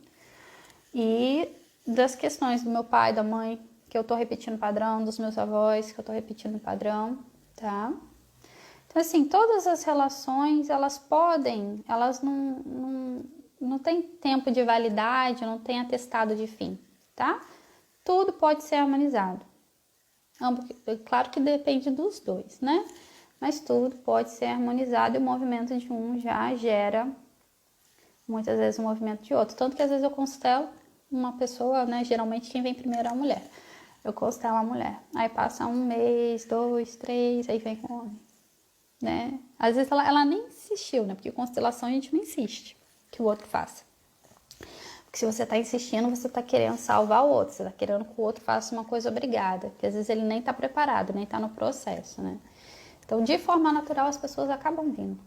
E das questões do meu pai, da mãe, que eu tô repetindo padrão, dos meus avós, que eu tô repetindo padrão, tá? Então, assim, todas as relações, elas não têm tempo de validade, não tem atestado de fim, tá? Tudo pode ser harmonizado. Claro que depende dos dois, né? Mas tudo pode ser harmonizado e o movimento de um já gera, muitas vezes, o movimento de outro. Tanto que, às vezes, eu constelo uma pessoa, né? Geralmente, quem vem primeiro é a mulher. Eu constelo a mulher. Aí passa 1 mês, 2, 3, aí vem com o homem. Né? Às vezes ela nem insistiu, né? Porque constelação a gente não insiste que o outro faça. Porque se você está insistindo, você está querendo salvar o outro, você está querendo que o outro faça uma coisa obrigada, que às vezes ele nem está preparado, nem está no processo, né? Então, de forma natural, as pessoas acabam vindo.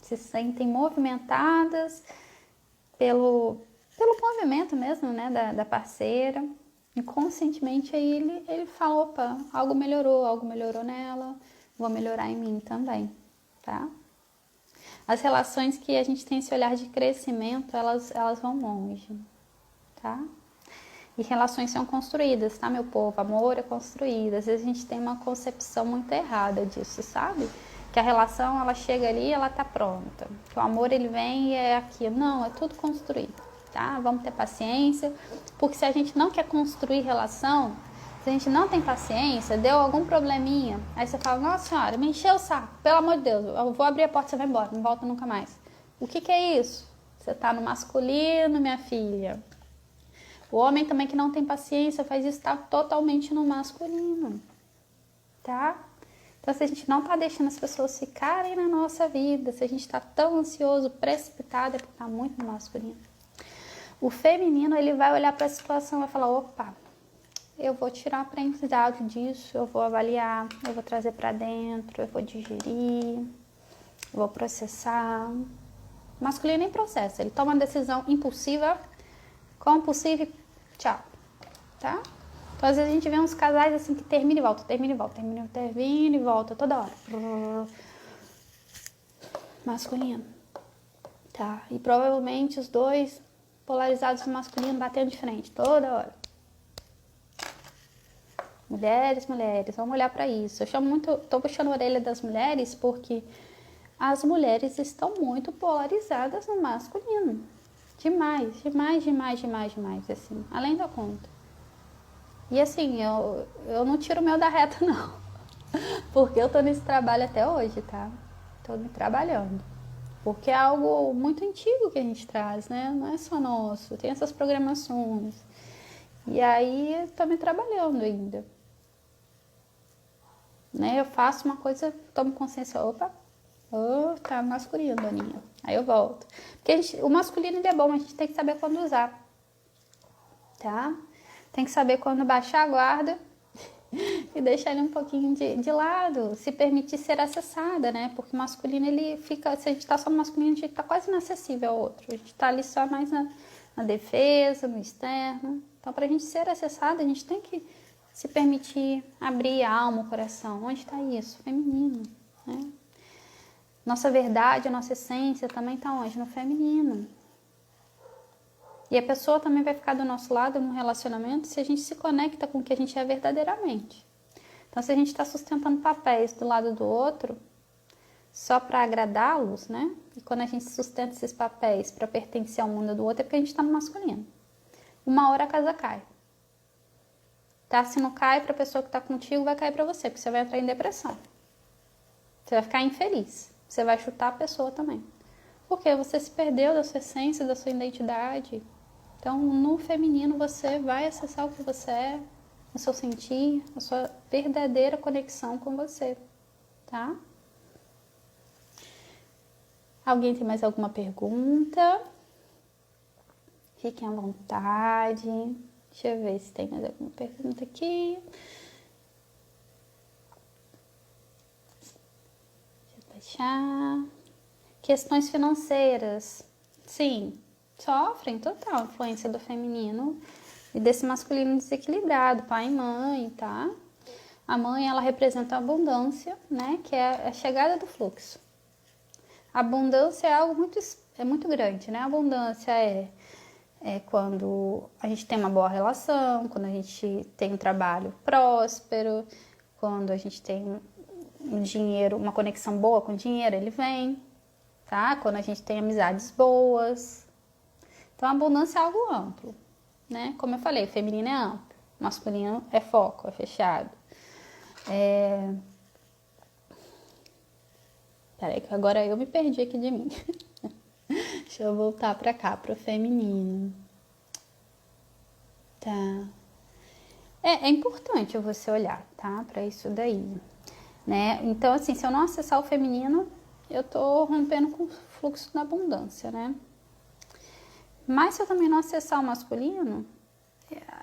Se sentem movimentadas pelo movimento mesmo, né, da parceira. Inconscientemente, aí ele fala, opa, algo melhorou nela, vou melhorar em mim também, tá? As relações que a gente tem esse olhar de crescimento, elas vão longe, tá? E relações são construídas, tá, meu povo? Amor é construído. Às vezes a gente tem uma concepção muito errada disso, sabe? Que a relação, ela chega ali e ela tá pronta. Que o amor, ele vem e é aquilo. Não, é tudo construído, tá? Vamos ter paciência, porque se a gente não quer construir relação, se a gente não tem paciência, deu algum probleminha, aí você fala, nossa senhora, me encheu o saco, pelo amor de Deus, eu vou abrir a porta e você vai embora, não volta nunca mais. O que é isso? Você tá no masculino, minha filha. O homem também que não tem paciência faz isso, tá totalmente no masculino, tá? Então, se a gente não tá deixando as pessoas ficarem na nossa vida, se a gente tá tão ansioso, precipitado, é porque tá muito no masculino. O feminino, ele vai olhar para a situação e vai falar, opa, eu vou tirar aprendizado disso, eu vou avaliar, eu vou trazer para dentro, eu vou digerir, eu vou processar. O masculino nem processa, ele toma uma decisão impulsiva, compulsiva e tchau, tá? Então, às vezes a gente vê uns casais assim que termina e volta, termina e volta toda hora. Masculino, tá? E provavelmente os dois polarizados no masculino batendo de frente toda hora. Mulheres, vamos olhar para isso. Eu chamo muito, tô puxando a orelha das mulheres porque as mulheres estão muito polarizadas no masculino. Demais, assim, além da conta. E assim, eu não tiro o meu da reta, não. Porque eu tô nesse trabalho até hoje, tá? Tô me trabalhando. Porque é algo muito antigo que a gente traz, né? Não é só nosso, tem essas programações. E aí, tô me trabalhando ainda. Né? Eu faço uma coisa, tomo consciência, opa, tá masculino, Doninha. Aí eu volto. Porque o masculino ainda é bom, mas a gente tem que saber quando usar, tá? Tem que saber quando baixar a guarda e deixar ele um pouquinho de lado, se permitir ser acessada, né? Porque o masculino, ele fica, se a gente tá só no masculino, a gente tá quase inacessível ao outro. A gente tá ali só mais na defesa, no externo. Então, pra gente ser acessada, a gente tem que se permitir abrir a alma, o coração. Onde está isso? Feminino, né? Nossa verdade, a nossa essência também está onde? No feminino. E a pessoa também vai ficar do nosso lado no relacionamento se a gente se conecta com o que a gente é verdadeiramente. Então, se a gente está sustentando papéis do lado do outro só para agradá-los, né? E quando a gente sustenta esses papéis para pertencer ao mundo do outro, é porque a gente está no masculino. Uma hora a casa cai. Tá? Se não cai para a pessoa que está contigo, vai cair para você, porque você vai entrar em depressão. Você vai ficar infeliz. Você vai chutar a pessoa também. Porque você se perdeu da sua essência, da sua identidade. Então, no feminino, você vai acessar o que você é, o seu sentir, a sua verdadeira conexão com você, tá? Alguém tem mais alguma pergunta? Fiquem à vontade. Deixa eu ver se tem mais alguma pergunta aqui. Deixa eu baixar. Questões financeiras. Sim, Sofrem total influência do feminino e desse masculino desequilibrado, pai e mãe, tá? A mãe, ela representa a abundância, né? Que é a chegada do fluxo. A abundância é algo muito grande, né? A abundância é quando a gente tem uma boa relação, quando a gente tem um trabalho próspero, quando a gente tem um dinheiro, uma conexão boa com o dinheiro, ele vem, tá? Quando a gente tem amizades boas. Então, a abundância é algo amplo, né? Como eu falei, feminino é amplo, masculino é foco, é fechado. Peraí, que agora eu me perdi aqui de mim. Deixa eu voltar pra cá, pro feminino. Tá. É importante você olhar, tá? Pra isso daí, né? Então, assim, se eu não acessar o feminino, eu tô rompendo com o fluxo da abundância, né? Mas se eu também não acessar o masculino,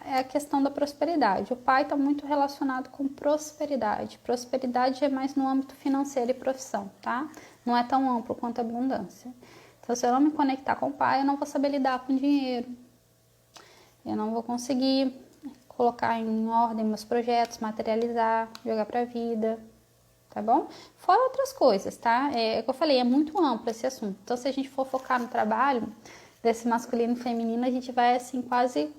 é a questão da prosperidade. O pai está muito relacionado com prosperidade. Prosperidade é mais no âmbito financeiro e profissão, tá? Não é tão amplo quanto a abundância. Então, se eu não me conectar com o pai, eu não vou saber lidar com dinheiro. Eu não vou conseguir colocar em ordem meus projetos, materializar, jogar para a vida, tá bom? Fora outras coisas, tá? É o que eu falei, é muito amplo esse assunto. Então, se a gente for focar no trabalho desse masculino e feminino, a gente vai, assim, quase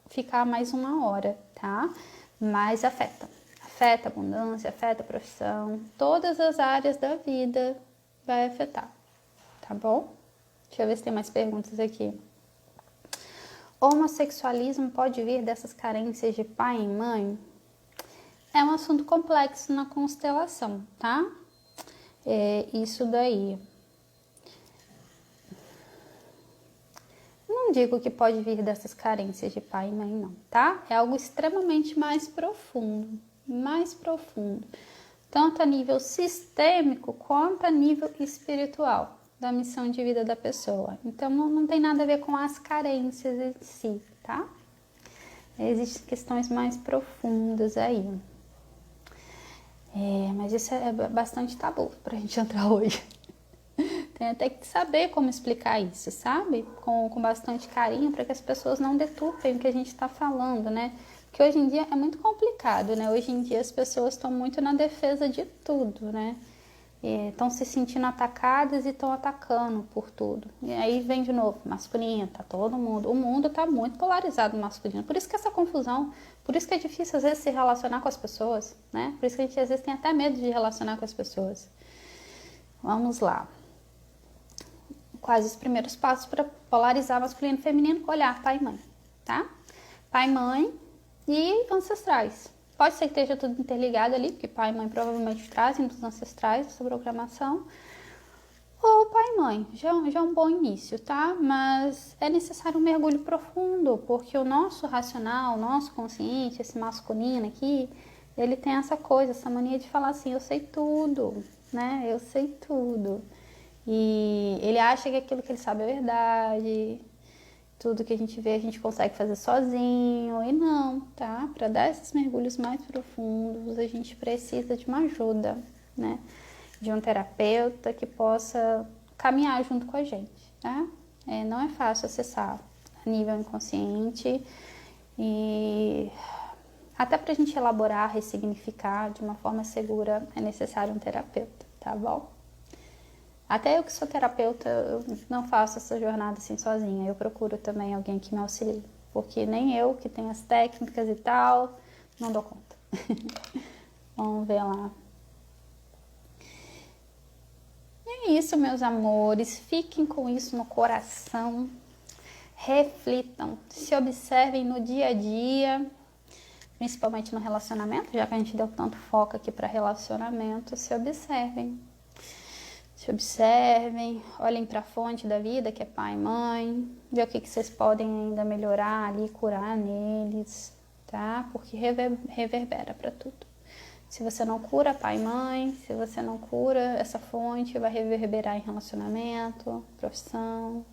ficar mais 1 hora, tá? Mas afeta a abundância, afeta a profissão, todas as áreas da vida vai afetar, tá bom? Deixa eu ver se tem mais perguntas aqui. Homossexualismo pode vir dessas carências de pai e mãe? É um assunto complexo na constelação, tá? Isso daí. Não digo que pode vir dessas carências de pai e mãe, não, tá? É algo extremamente mais profundo, tanto a nível sistêmico quanto a nível espiritual da missão de vida da pessoa. Então, não tem nada a ver com as carências em si, tá? Existem questões mais profundas aí. Mas isso é bastante tabu pra gente entrar hoje. Tem até que saber como explicar isso, sabe? Com bastante carinho, para que as pessoas não deturpem o que a gente está falando, né? Porque hoje em dia é muito complicado, né? Hoje em dia as pessoas estão muito na defesa de tudo, né? Estão se sentindo atacadas e estão atacando por tudo. E aí vem de novo, masculino, tá todo mundo. O mundo tá muito polarizado masculino. Por isso que essa confusão, por isso que é difícil às vezes se relacionar com as pessoas, né? Por isso que a gente às vezes tem até medo de relacionar com as pessoas. Vamos lá. Quais os primeiros passos para polarizar masculino e feminino? Olhar pai e mãe, tá? Pai, mãe e ancestrais. Pode ser que esteja tudo interligado ali, porque pai e mãe provavelmente trazem dos ancestrais essa programação. Ou pai e mãe, já é um bom início, tá? Mas é necessário um mergulho profundo, porque o nosso racional, o nosso consciente, esse masculino aqui, ele tem essa coisa, essa mania de falar assim, eu sei tudo, né? Eu sei tudo. E ele acha que aquilo que ele sabe é verdade, tudo que a gente vê a gente consegue fazer sozinho, e não, tá? Para dar esses mergulhos mais profundos, a gente precisa de uma ajuda, né? De um terapeuta que possa caminhar junto com a gente, tá? Não é fácil acessar a nível inconsciente e até para a gente elaborar, ressignificar de uma forma segura, é necessário um terapeuta, tá bom? Até eu que sou terapeuta, eu não faço essa jornada assim sozinha. Eu procuro também alguém que me auxilie. Porque nem eu, que tenho as técnicas e tal, não dou conta. Vamos ver lá. É isso, meus amores. Fiquem com isso no coração. Reflitam. Se observem no dia a dia. Principalmente no relacionamento, já que a gente deu tanto foco aqui para relacionamento. Se observem. Se observem, olhem para a fonte da vida, que é pai e mãe, vê o que vocês podem ainda melhorar ali, curar neles, tá? Porque reverbera para tudo. Se você não cura pai e mãe, se você não cura essa fonte, vai reverberar em relacionamento, profissão,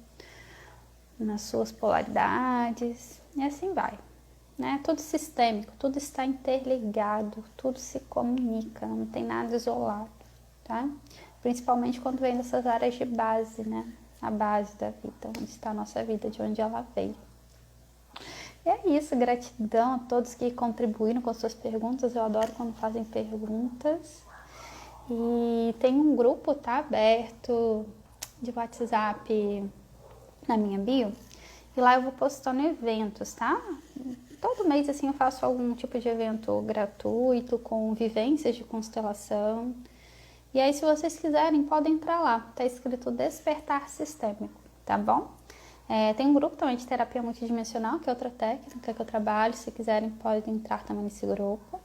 nas suas polaridades, e assim vai, né? Tudo sistêmico, tudo está interligado, tudo se comunica, não tem nada isolado, tá? Principalmente quando vem dessas áreas de base, né? a base da vida, onde está a nossa vida, de onde ela veio. E é isso, gratidão a todos que contribuíram com suas perguntas, eu adoro quando fazem perguntas. E tem um grupo, tá, aberto de WhatsApp na minha bio, e lá eu vou postando eventos, tá? Todo mês, assim, eu faço algum tipo de evento gratuito, com vivências de constelação. E aí, se vocês quiserem, podem entrar lá. Tá escrito Despertar Sistêmico, tá bom? Tem um grupo também de terapia multidimensional, que é outra técnica que eu trabalho. Se quiserem, podem entrar também nesse grupo.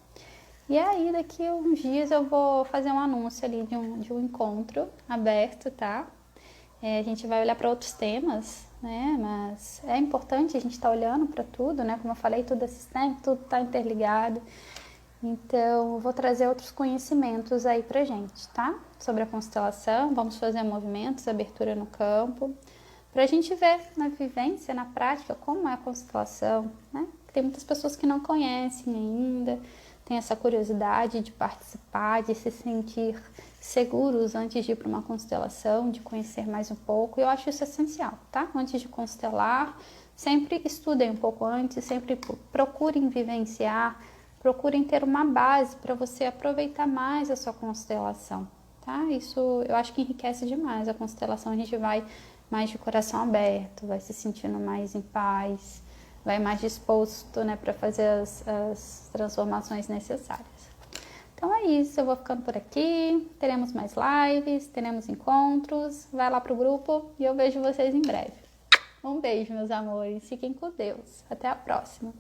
E aí, daqui a uns dias, eu vou fazer um anúncio ali de um encontro aberto, tá? A gente vai olhar para outros temas, né? Mas é importante a gente estar olhando para tudo, né? Como eu falei, tudo é sistêmico, tudo está interligado. Então, eu vou trazer outros conhecimentos aí pra gente, tá? Sobre a constelação, vamos fazer movimentos, abertura no campo, pra gente ver na vivência, na prática, como é a constelação, né? Tem muitas pessoas que não conhecem ainda, tem essa curiosidade de participar, de se sentir seguros antes de ir para uma constelação, de conhecer mais um pouco. Eu acho isso essencial, tá? Antes de constelar, sempre estudem um pouco antes, sempre procurem vivenciar, procurem ter uma base para você aproveitar mais a sua constelação, tá? Isso eu acho que enriquece demais a constelação. A gente vai mais de coração aberto, vai se sentindo mais em paz, vai mais disposto, né, para fazer as transformações necessárias. Então é isso, eu vou ficando por aqui, teremos mais lives, teremos encontros, vai lá pro grupo e eu vejo vocês em breve. Um beijo, meus amores, fiquem com Deus, até a próxima.